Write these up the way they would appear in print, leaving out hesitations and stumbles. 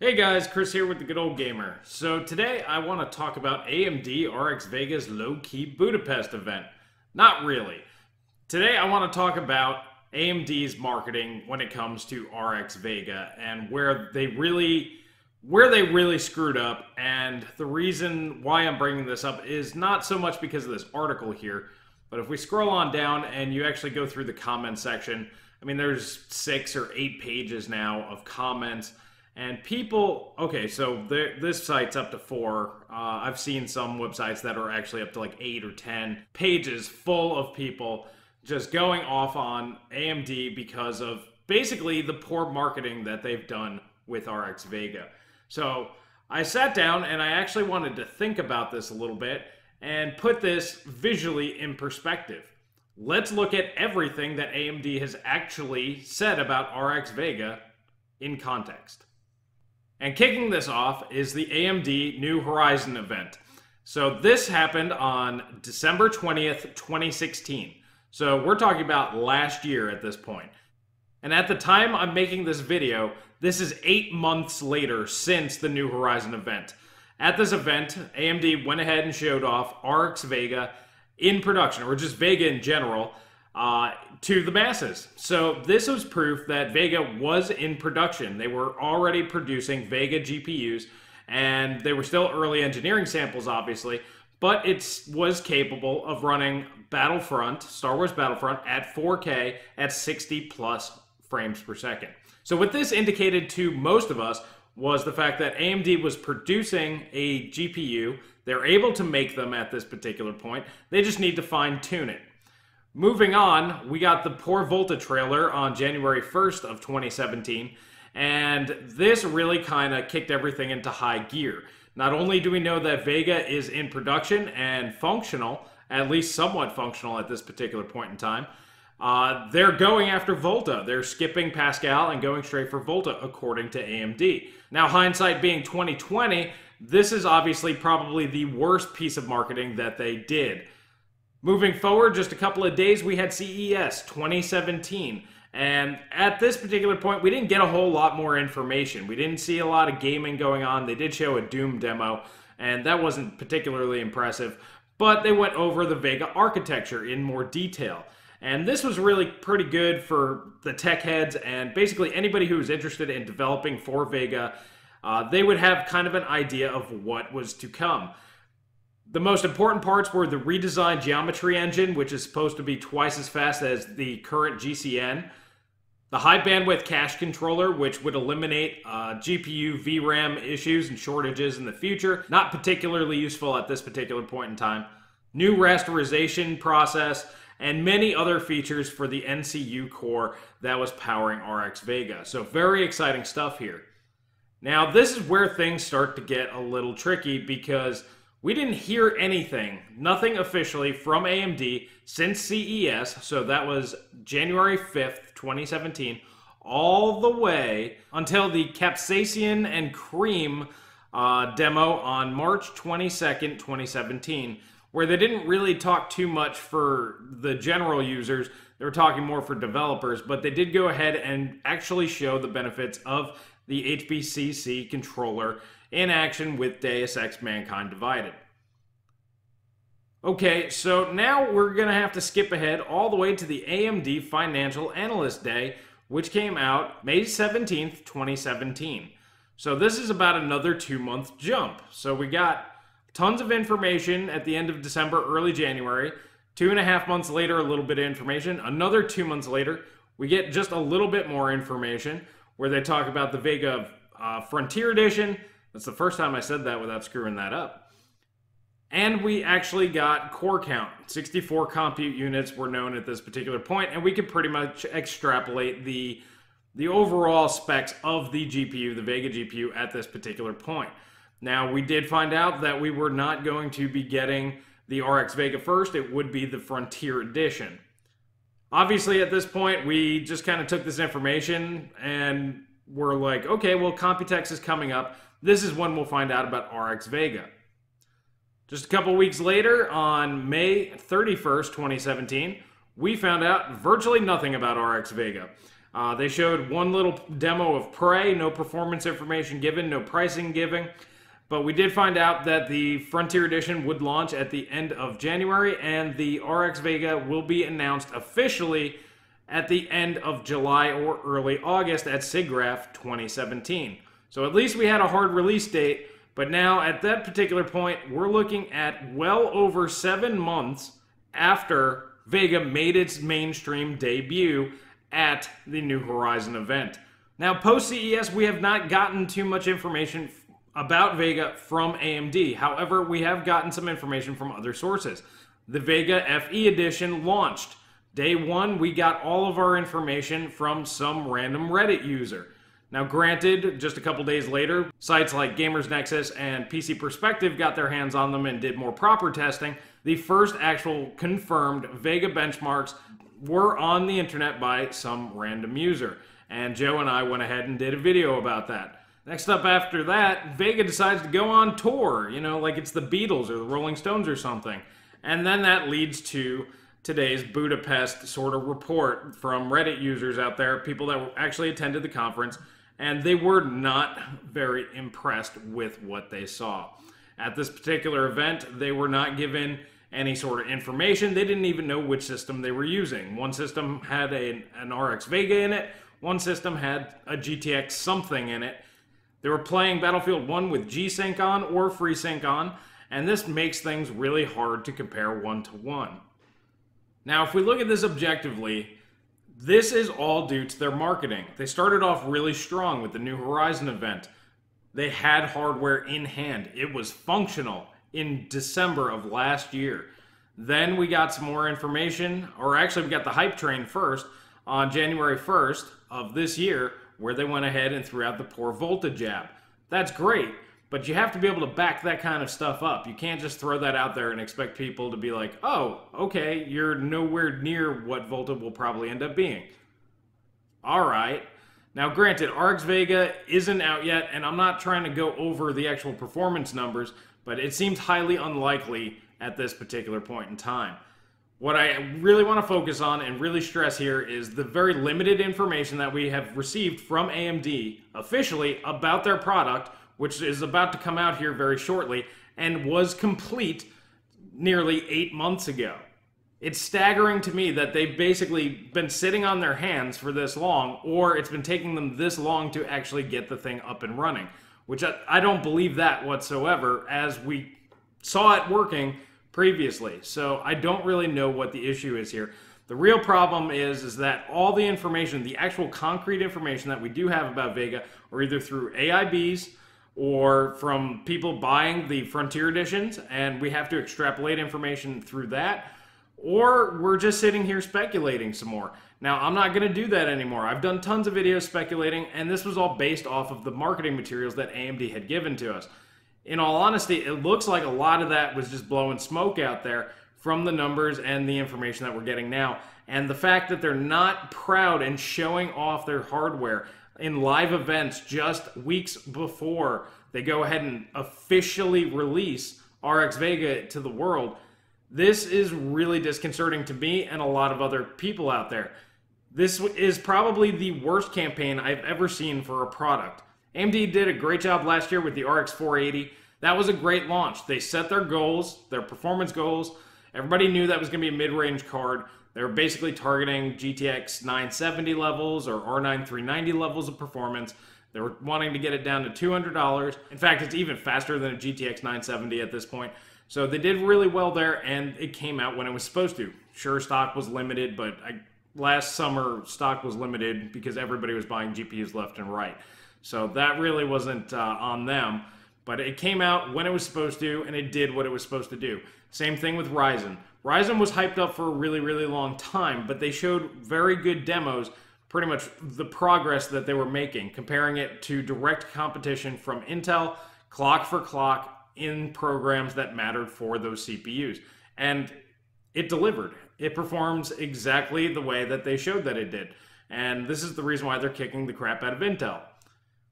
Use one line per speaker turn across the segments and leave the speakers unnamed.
Hey guys, Chris here with the Good Old Gamer. So today I want to talk about AMD RX Vega's low-key Budapest event. Not really. Today I want to talk about AMD's marketing when it comes to RX Vega and where they really screwed up. And the reason why I'm bringing this up is not so much because of this article here, but if we scroll on down and you actually go through the comment section, I mean there's 6 or 8 pages now of comments. And people, okay, so this site's up to 4. I've seen some websites that are actually up to like 8 or 10 pages full of people just going off on AMD because of basically the poor marketing that they've done with RX Vega. So I sat down and I actually wanted to think about this a little bit and put this visually in perspective. Let's look at everything that AMD has actually said about RX Vega in context. And kicking this off is the AMD New Horizon event. So this happened on December 20th, 2016. So we're talking about last year at this point. And at the time I'm making this video, this is 8 months later since the New Horizon event. At this event, AMD went ahead and showed off RX Vega in production, or just Vega in general, to the masses. So this was proof that Vega was in production. They were already producing Vega GPUs, and they were still early engineering samples, obviously, but it was capable of running Battlefront, Star Wars Battlefront, at 4K at 60 plus frames per second. So what this indicated to most of us was the fact that AMD was producing a GPU. They're able to make them at this particular point. They just need to fine-tune it. Moving on, we got the Poor Volta trailer on January 1st of 2017, and this really kind of kicked everything into high gear. Not only do we know that Vega is in production and functional, at least somewhat functional at this particular point in time, they're going after Volta. They're skipping Pascal and going straight for Volta, according to AMD. Now, hindsight being 2020, this is obviously probably the worst piece of marketing that they did. Moving forward, just a couple of days, we had CES 2017. And at this particular point, we didn't get a whole lot more information. We didn't see a lot of gaming going on. They did show a Doom demo, and that wasn't particularly impressive. But they went over the Vega architecture in more detail. And this was really pretty good for the tech heads and basically anybody who was interested in developing for Vega. They would have kind of an idea of what was to come. The most important parts were the redesigned geometry engine, which is supposed to be twice as fast as the current GCN. The high bandwidth cache controller, which would eliminate GPU VRAM issues and shortages in the future. Not particularly useful at this particular point in time. New rasterization process, and many other features for the NCU core that was powering RX Vega. So very exciting stuff here. Now this is where things start to get a little tricky because we didn't hear anything, nothing officially from AMD since CES, so that was January 5th, 2017, all the way until the Capsaicin and Cream demo on March 22nd, 2017, where they didn't really talk too much for the general users. They were talking more for developers, but they did go ahead and actually show the benefits of the HBCC controller in action with Deus Ex Mankind Divided. Okay, so now we're going to have to skip ahead all the way to the AMD Financial Analyst Day, which came out May 17th, 2017. So this is about another 2-month jump. So we got tons of information at the end of December, early January. 2.5 months later, a little bit of information. Another 2 months later, we get just a little bit more information where they talk about the Vega Frontier Edition. That's the first time I said that without screwing that up. And we actually got core count. 64 compute units were known at this particular point, and we could pretty much extrapolate the overall specs of the GPU, the Vega GPU, at this particular point. Now, we did find out that we were not going to be getting the RX Vega first. It would be the Frontier Edition. Obviously, at this point, we just kind of took this information and were like, okay, well, Computex is coming up. This is when we'll find out about RX Vega. Just a couple weeks later, on May 31st, 2017, we found out virtually nothing about RX Vega. They showed one little demo of Prey, no performance information given, no pricing given. But we did find out that the Frontier Edition would launch at the end of January, and the RX Vega will be announced officially at the end of July or early August at SIGGRAPH 2017. So at least we had a hard release date, but now at that particular point, we're looking at well over 7 months after Vega made its mainstream debut at the New Horizon event. Now, post-CES, we have not gotten too much information about Vega from AMD. However, we have gotten some information from other sources. The Vega FE edition launched. Day one, we got all of our information from some random Reddit user. Now, granted, just a couple days later, sites like Gamers Nexus and PC Perspective got their hands on them and did more proper testing. The first actual confirmed Vega benchmarks were on the internet by some random user. And Joe and I went ahead and did a video about that. Next up after that, Vega decides to go on tour, you know, like it's the Beatles or the Rolling Stones or something. And then that leads to today's Budapest sort of report from Reddit users out there, people that actually attended the conference, and they were not very impressed with what they saw. At this particular event, they were not given any sort of information. They didn't even know which system they were using. One system had an RX Vega in it, one system had a GTX something in it. They were playing Battlefield 1 with G-Sync on or FreeSync on, and this makes things really hard to compare one-to-one. Now, if we look at this objectively, this is all due to their marketing. They started off really strong with the New Horizon event. They had hardware in hand. It was functional in December of last year. Then we got some more information, or actually we got the hype train first on January 1st of this year, where they went ahead and threw out the poor Volta jab. That's great, but you have to be able to back that kind of stuff up. You can't just throw that out there and expect people to be like, oh, okay, you're nowhere near what Volta will probably end up being. All right. Now, granted, RX Vega isn't out yet, and I'm not trying to go over the actual performance numbers, but it seems highly unlikely at this particular point in time. What I really want to focus on and really stress here is the very limited information that we have received from AMD officially about their product, which is about to come out here very shortly and was complete nearly 8 months ago. It's staggering to me that they've basically been sitting on their hands for this long, or it's been taking them this long to actually get the thing up and running, which I don't believe that whatsoever, as we saw it working previously. So I don't really know what the issue is here. The real problem is that all the information, the actual concrete information that we do have about Vega, are either through AIBs or from people buying the Frontier editions, and we have to extrapolate information through that, or we're just sitting here speculating some more. Now, I'm not going to do that anymore. I've done tons of videos speculating, and this was all based off of the marketing materials that AMD had given to us. In all honesty, it looks like a lot of that was just blowing smoke out there from the numbers and the information that we're getting now. And the fact that they're not proud and showing off their hardware in live events just weeks before they go ahead and officially release RX Vega to the world, this is really disconcerting to me and a lot of other people out there. This is probably the worst campaign I've ever seen for a product. AMD did a great job last year with the RX 480. That was a great launch. They set their goals, their performance goals. Everybody knew that was going to be a mid-range card. They were basically targeting GTX 970 levels or R9 390 levels of performance. They were wanting to get it down to $200. In fact, it's even faster than a GTX 970 at this point. So they did really well there, and it came out when it was supposed to. Sure, stock was limited, but last summer stock was limited because everybody was buying GPUs left and right. So that really wasn't on them. But it came out when it was supposed to, and it did what it was supposed to do. Same thing with Ryzen. Ryzen was hyped up for a really, really long time, but they showed very good demos, pretty much the progress that they were making, comparing it to direct competition from Intel, clock for clock, in programs that mattered for those CPUs. And it delivered. It performs exactly the way that they showed that it did. And this is the reason why they're kicking the crap out of Intel.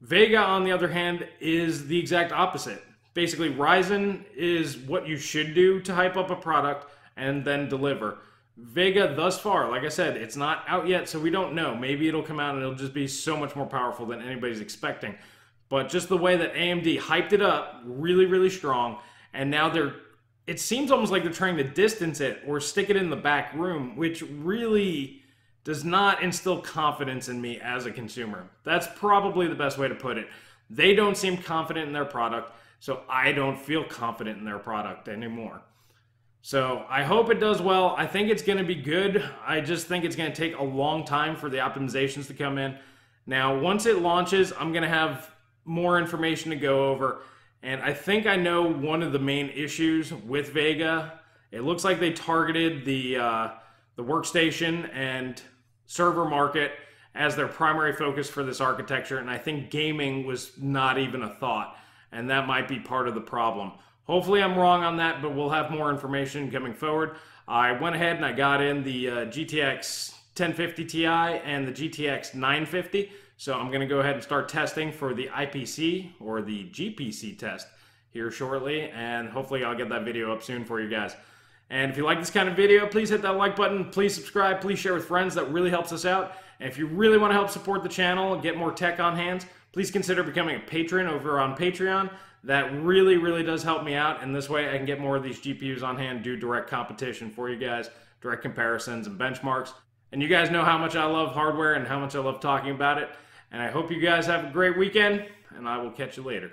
Vega, on the other hand, is the exact opposite. Basically, Ryzen is what you should do to hype up a product and then deliver. Vega thus far, like I said, it's not out yet, so we don't know. Maybe it'll come out and it'll just be so much more powerful than anybody's expecting. But just the way that AMD hyped it up, really, really strong, and now it seems almost like they're trying to distance it or stick it in the back room, which really does not instill confidence in me as a consumer. That's probably the best way to put it. They don't seem confident in their product, so I don't feel confident in their product anymore. So I hope it does well. I think it's going to be good. I just think it's going to take a long time for the optimizations to come in. Now, once it launches, I'm going to have more information to go over. And I think I know one of the main issues with Vega. It looks like they targeted the workstation and server market as their primary focus for this architecture. And I think gaming was not even a thought. And that might be part of the problem. Hopefully I'm wrong on that, but we'll have more information coming forward. I went ahead and I got in the GTX 1050 Ti and the GTX 950. So I'm going to go ahead and start testing for the IPC or the GPC test here shortly. And hopefully I'll get that video up soon for you guys. And if you like this kind of video, please hit that like button. Please subscribe. Please share with friends. That really helps us out. And if you really want to help support the channel and get more tech on hand, please consider becoming a patron over on Patreon. That really, really does help me out, and this way I can get more of these GPUs on hand, do direct competition for you guys, direct comparisons and benchmarks. And you guys know how much I love hardware and how much I love talking about it. And I hope you guys have a great weekend, and I will catch you later.